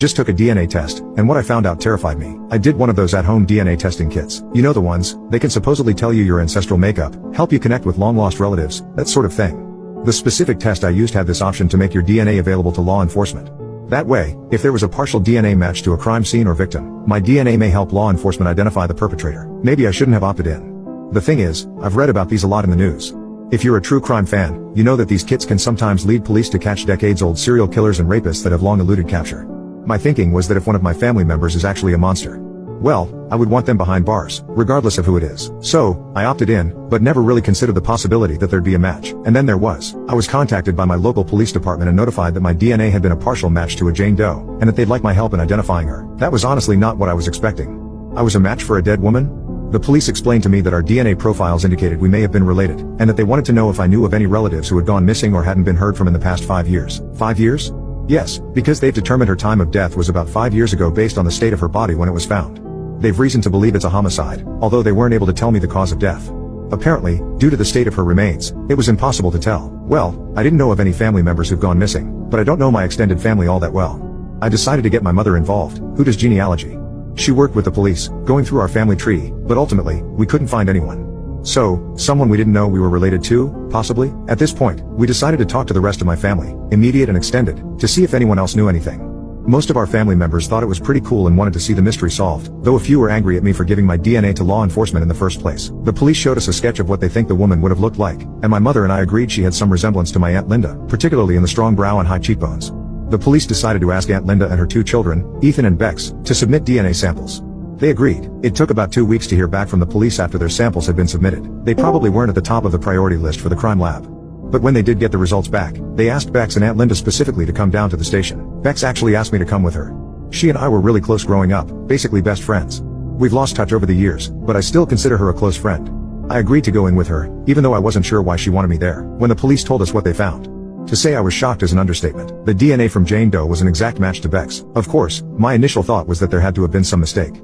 Just took a DNA test, and what I found out terrified me. I did one of those at-home DNA testing kits. You know the ones, they can supposedly tell you your ancestral makeup, help you connect with long-lost relatives, that sort of thing. The specific test I used had this option to make your DNA available to law enforcement. That way, if there was a partial DNA match to a crime scene or victim, my DNA may help law enforcement identify the perpetrator. Maybe I shouldn't have opted in. The thing is, I've read about these a lot in the news. If you're a true crime fan, you know that these kits can sometimes lead police to catch decades-old serial killers and rapists that have long eluded capture. My thinking was that if one of my family members is actually a monster, well, I would want them behind bars, regardless of who it is. So, I opted in, but never really considered the possibility that there'd be a match. And then there was. I was contacted by my local police department and notified that my DNA had been a partial match to a Jane Doe, and that they'd like my help in identifying her. That was honestly not what I was expecting. I was a match for a dead woman? The police explained to me that our DNA profiles indicated we may have been related, and that they wanted to know if I knew of any relatives who had gone missing or hadn't been heard from in the past 5 years. 5 years? Yes, because they've determined her time of death was about 5 years ago based on the state of her body when it was found. They've reason to believe it's a homicide, although they weren't able to tell me the cause of death. Apparently, due to the state of her remains, it was impossible to tell. Well, I didn't know of any family members who've gone missing, but I don't know my extended family all that well. I decided to get my mother involved, who does genealogy. She worked with the police, going through our family tree, but ultimately, we couldn't find anyone. So, someone we didn't know we were related to, possibly? At this point, we decided to talk to the rest of my family, immediate and extended, to see if anyone else knew anything. Most of our family members thought it was pretty cool and wanted to see the mystery solved, though a few were angry at me for giving my DNA to law enforcement in the first place. The police showed us a sketch of what they think the woman would have looked like, and my mother and I agreed she had some resemblance to my Aunt Linda, particularly in the strong brow and high cheekbones. The police decided to ask Aunt Linda and her 2 children, Ethan and Bex, to submit DNA samples. They agreed. It took about 2 weeks to hear back from the police after their samples had been submitted. They probably weren't at the top of the priority list for the crime lab. But when they did get the results back, they asked Bex and Aunt Linda specifically to come down to the station. Bex actually asked me to come with her. She and I were really close growing up, basically best friends. We've lost touch over the years, but I still consider her a close friend. I agreed to go in with her, even though I wasn't sure why she wanted me there, when the police told us what they found. To say I was shocked is an understatement. The DNA from Jane Doe was an exact match to Bex. Of course, my initial thought was that there had to have been some mistake.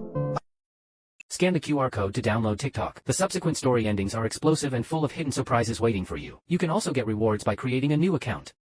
Scan the QR code to download TikTok. The subsequent story endings are explosive and full of hidden surprises waiting for you. You can also get rewards by creating a new account.